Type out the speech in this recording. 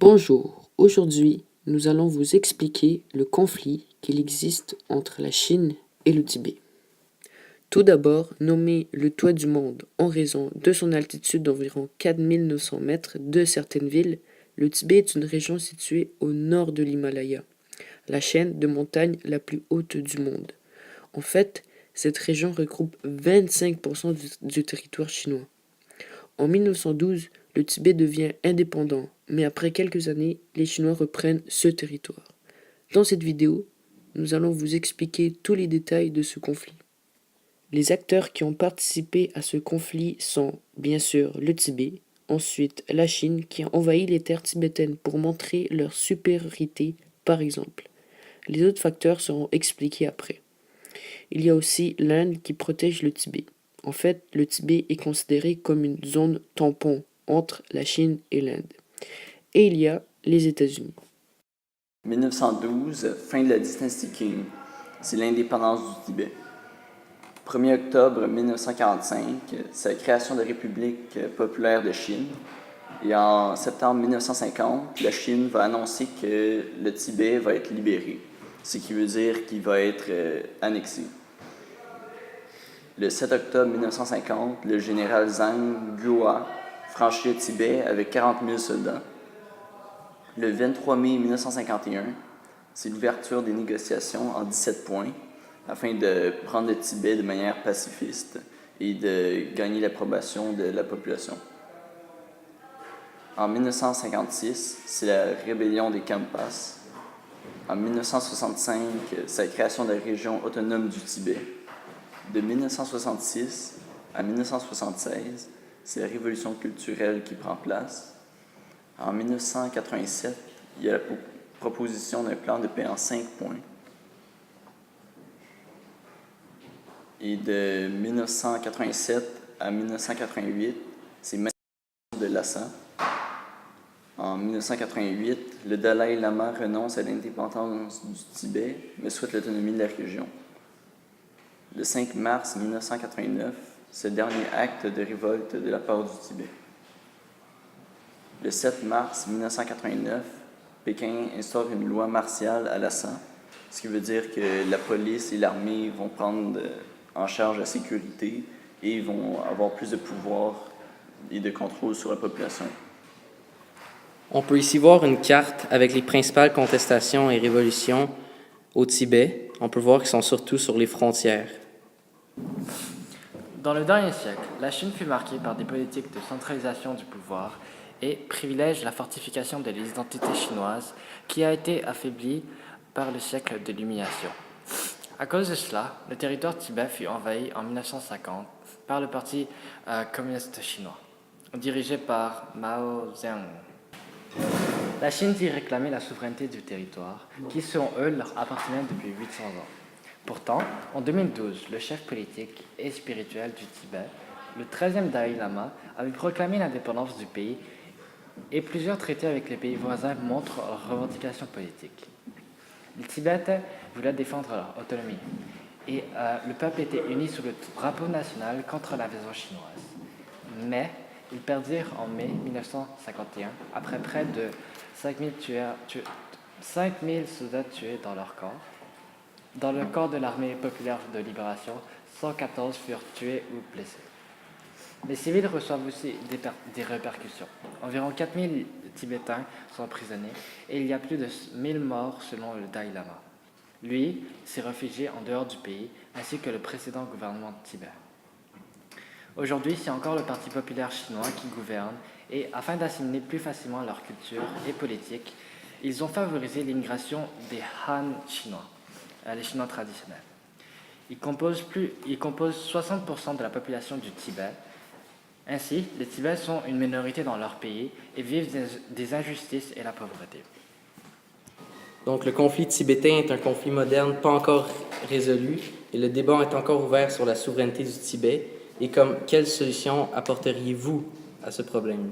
Bonjour, aujourd'hui nous allons vous expliquer le conflit qu'il existe entre la Chine et le Tibet. Tout d'abord, nommé le toit du monde en raison de son altitude d'environ 4900 mètres de certaines villes, le Tibet est une région située au nord de l'Himalaya, la chaîne de montagnes la plus haute du monde. En fait, cette région regroupe 25% du territoire chinois. En 1912, le Tibet devient indépendant, mais après quelques années, les Chinois reprennent ce territoire. Dans cette vidéo, nous allons vous expliquer tous les détails de ce conflit. Les acteurs qui ont participé à ce conflit sont, bien sûr, le Tibet, ensuite la Chine qui a envahi les terres tibétaines pour montrer leur supériorité, par exemple. Les autres facteurs seront expliqués après. Il y a aussi l'Inde qui protège le Tibet. En fait, le Tibet est considéré comme une zone tampon entre la Chine et l'Inde. Et il y a les États-Unis. 1912, fin de la dynastie Qing. C'est l'indépendance du Tibet. 1er octobre 1945, c'est la création de la République populaire de Chine. Et en septembre 1950, la Chine va annoncer que le Tibet va être libéré, ce qui veut dire qu'il va être annexé. Le 7 octobre 1950, le général Zhang Guo franchit le Tibet avec 40 000 soldats. Le 23 mai 1951, c'est l'ouverture des négociations en 17 points afin de prendre le Tibet de manière pacifiste et de gagner l'approbation de la population. En 1956, c'est la rébellion des Khampas. En 1965, c'est la création de la région autonome du Tibet. De 1966 à 1976, c'est la révolution culturelle qui prend place. En 1987, il y a la proposition d'un plan de paix en 5 points. Et de 1987 à 1988, c'est Manifestation de Lhasa. En 1988, le Dalai Lama renonce à l'indépendance du Tibet, mais souhaite l'autonomie de la région. Le 5 mars 1989, c'est le dernier acte de révolte de la part du Tibet. Le 7 mars 1989, Pékin instaure une loi martiale à Lhasa, ce qui veut dire que la police et l'armée vont prendre en charge la sécurité et vont avoir plus de pouvoir et de contrôle sur la population. On peut ici voir une carte avec les principales contestations et révolutions au Tibet. On peut voir qu'ils sont surtout sur les frontières. Dans le dernier siècle, la Chine fut marquée par des politiques de centralisation du pouvoir et privilège la fortification de l'identité chinoise qui a été affaiblie par le siècle de l'humiliation. À cause de cela, le territoire Tibet fut envahi en 1950 par le Parti communiste chinois, dirigé par Mao Zedong. La Chine dit réclamer la souveraineté du territoire, qui selon eux leur appartenait depuis 800 ans. Pourtant, en 2012, le chef politique et spirituel du Tibet, le 13e Dalai Lama, avait proclamé l'indépendance du pays et plusieurs traités avec les pays voisins montrent leurs revendications politiques. Les Tibétais voulaient défendre leur autonomie et le peuple était uni sous le drapeau national contre l'invasion chinoise. Mais ils perdirent en mai 1951 après près de 5000 soldats tués dans leur corps. Dans le corps de l'armée populaire de libération, 114 furent tués ou blessés. Les civils reçoivent aussi des répercussions. Environ 4000 Tibétains sont emprisonnés et il y a plus de 1000 morts selon le Dalai Lama. Lui s'est réfugié en dehors du pays, ainsi que le précédent gouvernement de Tibet. Aujourd'hui, c'est encore le Parti populaire chinois qui gouverne et, afin d'assimiler plus facilement leur culture et politique, ils ont favorisé l'immigration des Han chinois, les Chinois traditionnels. Ils composent 60% de la population du Tibet. Ainsi, les Tibétains sont une minorité dans leur pays et vivent des injustices et la pauvreté. Donc le conflit tibétain est un conflit moderne pas encore résolu et le débat est encore ouvert sur la souveraineté du Tibet. Et quelle solution apporteriez-vous à ce problème?